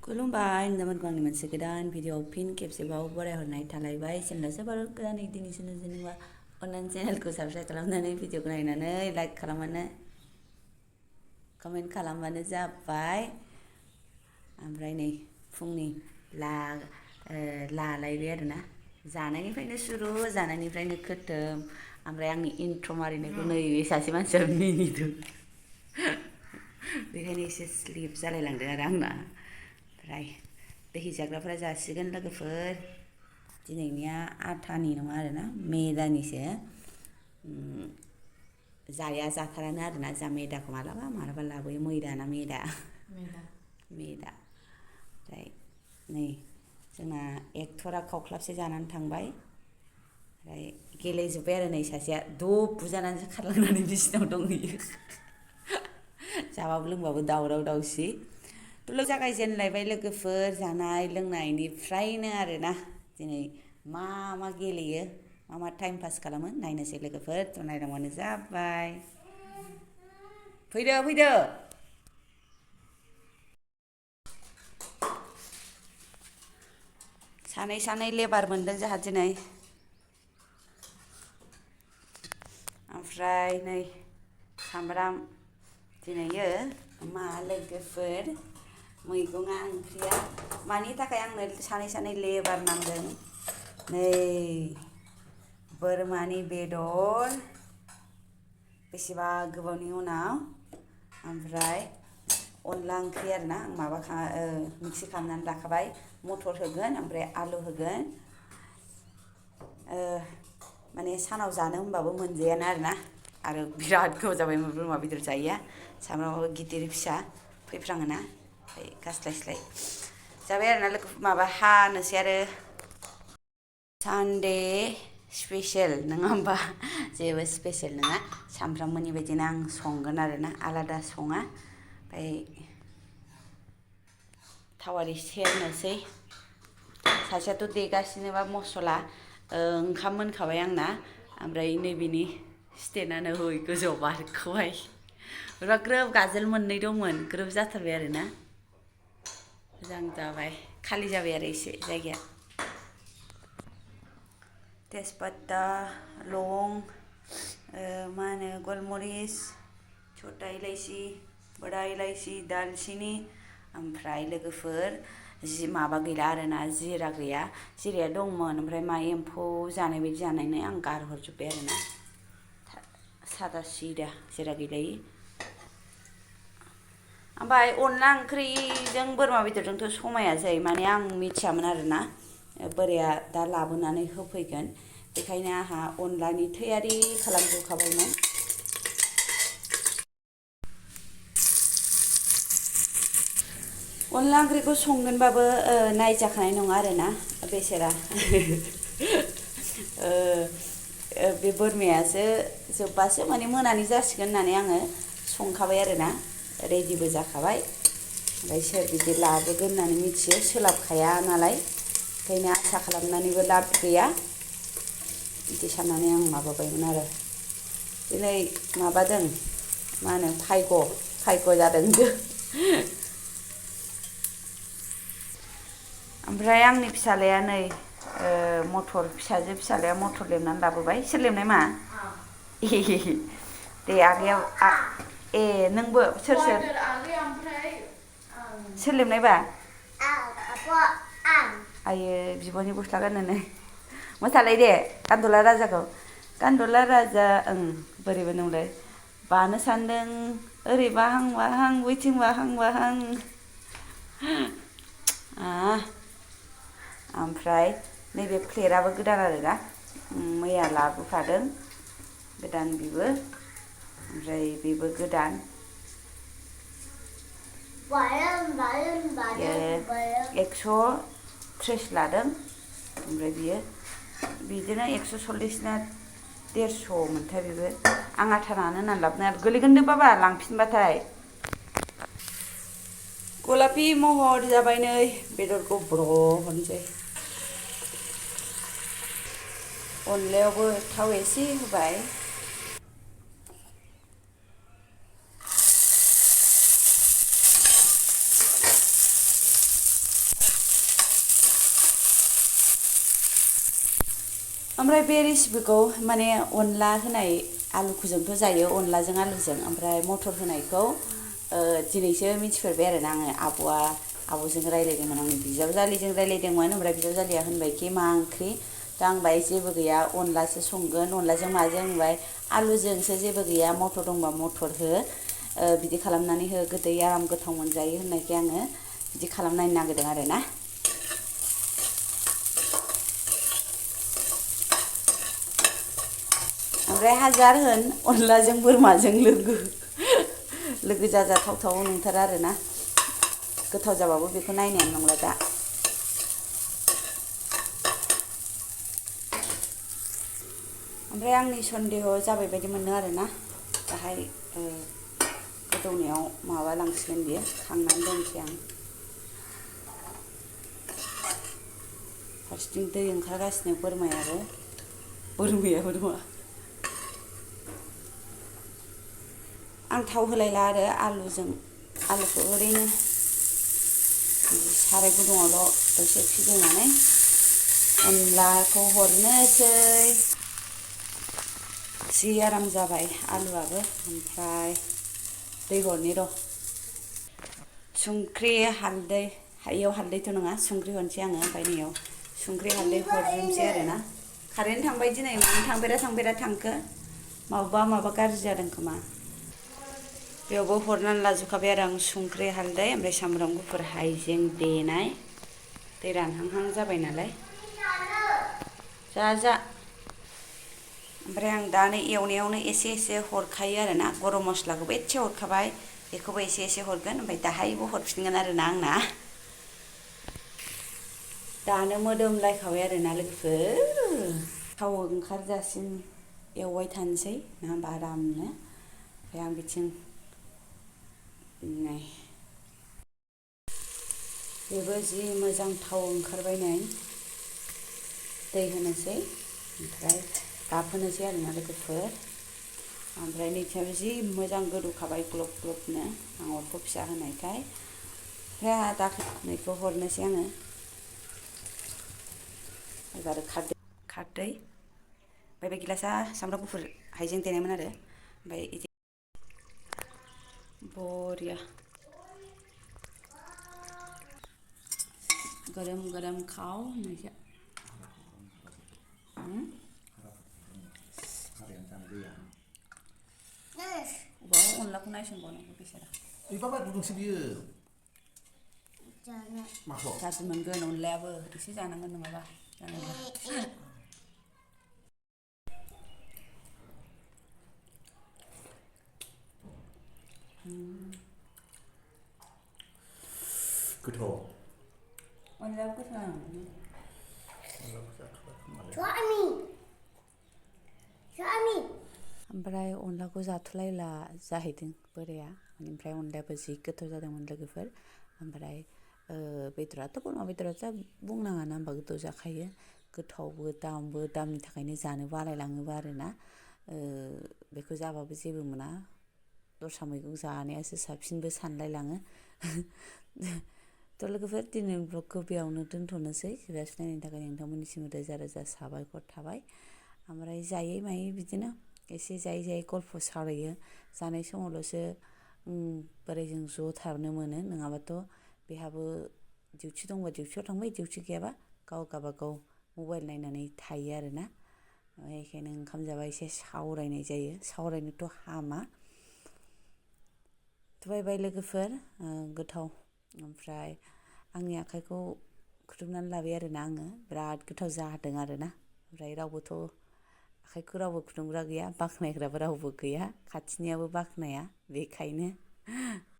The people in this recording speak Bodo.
खुलुमबाय नोंथांमोनखौ आंनि मोनसे गोदान भिडिअ फिन खेबसेबाव बरायहरनाय थालायबाय चेनेला जोबोर गोदानै दिनैसो नुजेनोबा अननानै चेनेलखौ साबस्क्राइब खालामनानै भिडिअखौ नायनानै लाइक खालामबानो कमेन्ट खालामबानो जाबाय ओमफ्राय नै फुंनि लालायबाय आरोना जानायनिफ्रायनो सुरु जानायनिफ्रायनो खोथोम ओमफ्राय आंनि इन्ट्र मारिनायखौ नै सासे मानसिया मिनिदों बेखायनो एसे स्लिप जालायलांदों आरो आंना ओमफ्राय दै जाग्राफोरा जासिगोन लोगोफोर दिनैनिया आथानि नङा आरोना मैदानिसो जाथारानो आरोना जा मैदाखौ मालाबा लाबोयो मैदा ना मैदा ओमफ्राय नै जोंना एक्टरा खावख्लाबसे जानानै थांबाय ओमफ्राय गेलेजोब्बाय आरो नै सासेया दब बुजानानैसो खारलांनानै बिसिनाव दंहैयो जाबाबो लोंबाबो दावराव दावसि जागायजेनलायबाय लोगोफोर जानाय लोंनायनिफ्रायनो आरोना दिनै मा गेलेयो मा टाइम पास खालामो नायनोसै लोगोफोर थ' नायदावबानो जाबाय फैदो सानै लेबार मोनदों जोंहा दिनै ओमफ्राय नै सामब्राम दिनैयो मा लोगोफोर मैगङा ओंख्रिया मानि थाखाय आंनो सानै लेबार नांदों नै बोरमानि बेदर बेसेबा गोबावनि उनाव ओमफ्राय अनला ओंख्रि आरोना आं मिक्सि खालामनानै लाखाबाय मटर होगोन ओमफ्राय आलु होगोन माने सानाव जानो होनबाबो मोनजायानो आरोना आरो बिराद गोबाव जाबाय बोरमा बेदर जायैया सामब्रामाबो गिदिर फिसा फैफ्राङोना ओमफ्राय गास्लायस्लाय जाबाय आरोना लोगो हानोसै आरो सानडे स्पेसियेल नङा होमबा जेबो स्पेसियेल नङा सामफ्रामबोनि बायदिनो आं संगोन आरोना आलादा सङा ओमफ्राय थावारि सेरनोसै सासेयाथ' देगासिनोबा मस्ला ओंखाम मोनखाबाय आंना ओमफ्राय नैबेनि स्टेन्डआनो हय गोजौआव बारखोबाय ग्रोब गाजोल मोननै दंमोन ग्रोब जाथारबाय आरोना मोजां जाबाय खालि जाबाय आरो एसे जायगाया तेजपात्ता लं मा होनो गलमरिस छोटा इलाइचि बड़ा इलाइचि दालचिनी ओमफ्राय लोगोफोर माबा गैला आरोना जिरा गैया जिराया दंमोन ओमफ्राय मा एम्फौ जानाय बायदि जानायनो आं गारहरजोब्बाय आरोना सादा सिदा जिरा गैलायि ओमफ्राय अनला ओंख्रिजों बोरमा बेदरजोंथ' समायासै माने आं मिथियामोन आरोना बोराया दा लाबोनानै होफैगोन बेखायनो आंहा अनलानि तैयारि खालामजोबखाबायमोन अनला ओंख्रिखौ संगोनबाबो नायजाखानाय नङा आरोना बेसेरा बे बोरमायासो जोब्बासो माने मोनानि जासिगोन होननानै आङो संखाबाय आरोना रेडिबो जाखाबाय ओमफ्राय सोर बिदि लाबोगोन होननानै मिथियो सोलाबखाया नालाय ओंखायनो आसा खालामनानैबो लाब गैया बिदि साननानै आं माबाबायमोन आरो दिनै माबादों मा होनो भाग्य जादों ओमफ्राय आंनि फिसालाया नै फिसालाया मटर लेबनानै लाबोबाय सोर लेबनाय मा दे आगैया नोंबो सोर लेबनायबा आयो बिब'नि गस्ला गाननो मोसालाय दे गान्दुला राजाखौ गान्दुला राजा बोरैबो नंलाय बानो सान्दों ओरै बाहां बैथिं बाहां ओमफ्राय नैबे प्लेटआबो गोदान आरोना मैया लाबोफादों गोदान बेबो ओमफ्राय बेबो गोदान 130 लादों ओमफ्राय बिदिनो 140 ना 150 मोनथाय बेबो आं आथारानो होननानै लाबोनाय आरो गोलैगोनदो बाबा लांफिनबाथाय गलापि महर जाबाय नै बेदरखौ हरनोसै अनलायावबो थाव एसे होबाय ओमफ्राय बे रेसिपिखौ माने अनला होनाय आलुखौजोंथ' जायो अनलाजों आलुजों ओमफ्राय मटर होनायखौ दिनैसो मिथिफेरबाय आरोना आङो आब'जों रायलायदोंमोन आंनि बिजावजालिजों रायलायदोंमोन ओमफ्राय बिजावजालिया होनबायखि मा ओंख्रि दा आं बाहाय जेबो गैया अनलासो संगोन अनलाजों माजों होनबाय आलुजोंसो जेबो गैया मटर दंबा मटर हो बिदि खालामनानै हो गोदै आराम गोथाव मोनजायो होननायखाय आङो बिदि खालामनायनो नागिरदों आरोना ओमफ्राय हाजार होन अनलाजों बोरमाजों लोगो जाजाथावथाव नंथारा आरोना गोथाव जाबाबो बेखौ नायनायानो नंला दा ओमफ्राय आंनि सन्देह जाबाय बायदि मोनो आरोना दाहाय गोदौनायाव माबा लांसिगोन बियो खांनानै दोनसै आं फारसेथिं दै ओंखारगासिनो बोरमायाबो नङा आं थाव होलायला आरो आलुखौ ओरैनो साराय गुदुङावल' दसे फिदिंनानै अनलाखौ हरनोसै जि आराम जाबाय आलुआबो ओमफ्राय दै हरनि र' संख्रि हालदै इयाव हालदैथ' नङा संख्रि हरनोसै आङो ओमफ्राय नैयाव संख्रि हालदै हरजोबनोसै आरोना कारेन्ट थांबाय दिनै मानो थांफेरा थांखो माबा गाज्रि जादों खोमा बेयावबो हरनानै लाजोबखाबाय आरो आं संख्रि हालदै ओमफ्राय सामब्राम गुफुर हाइजें देनाय दै रानहांहां जाबाय नालाय जा ओमफ्राय आं दा नै एवनायावनो एसे हरखायो आरोना गरम मस्लाखौबो एसे हरखाबाय बेखौबो एसे हरगोन ओमफ्राय दाहायबो हरफिनगोन आरोना आंना दानो मोदोमलायखाबाय आरोना लोगोफोर थाव ओंखारजासिम एवबाय थानोसै ना होमबा आरामनो ओमफ्राय आं बिथिं नै बेबो जि मोजां थाव ओंखारबाय नै दै होनोसै ओमफ्राय गाबहोनोसै आरोना लोगोफोर ओमफ्राय नैथिंबो जि मोजां गोदौखाबाय ग्लब ग्लबनो आं अरखौ फिसा होनायखाय ओमफ्राय दाखोनैखौ हरनोसै आङो एबार खारदै ओमफ्राय बे गिलासा सामब्राम गुफुर हाइजें देनायमोन आरो ओमफ्राय बिदि बरिया गरम खाव होननायसो अबाव अनलाखौ नायसनबावनांगौ बेसारा बाबा गुदुंसो बियो गाज्रि मोनगोन अनलायाबो एसे जानांगोन नङाबा गोथाव अनलायाबो गोथाव ओमफ्राय अनलाखौ जाथ'लायला जाहैदों बोराया ओमफ्राय अनलायाबो जि गोथाव जादोंमोन लोगोफोर ओमफ्राय बेदराथ' बोरमा बेदरा जा बुंनाङा ना होमबा गोथाव जाखायो गोथावबो दामनि थाखायनो जानो बालायलाङोबो आरोना बेखौ जाबाबो जेबो मोना दस्रा मैगं जानायासो साबसिनबो सानलायलाङो थ' लोगोफोर दिनैनि ब्लगखौ बेयावनो दोनथ'नोसै जास्ट नायनायनि थाखाय नोंथांमोननिसिम रोजा साबायखर थाबाय ओमफ्राय जायै मायै बिदिनो एसे जायै गल्प सावरायो जानाय समावल'सो बोरायजों ज' थानो मोनो नङाबाथ' बेहाबो डिउटि दंबा डिउटियाव थांबाय डिउटि गैयाबा गावबागाव मबाइल नायनानै थायो आरोना बेखायनो ओंखाम जाबा एसे सावरायनाय जायो सावरायनोथ' हामा बाय लोगोफोर गोथाव ओमफ्राय आंनि आखाइखौ खुदुमनानै लाबाय आरोना आङो बिराद गोथाव जादों आरोना ओमफ्राय रावबोथ' आखाइखौ रावबो खुदुमग्रा गैया बाख्नायग्राबो रावबो गैया खाथिनियाबो बाख्नाया बेखायनो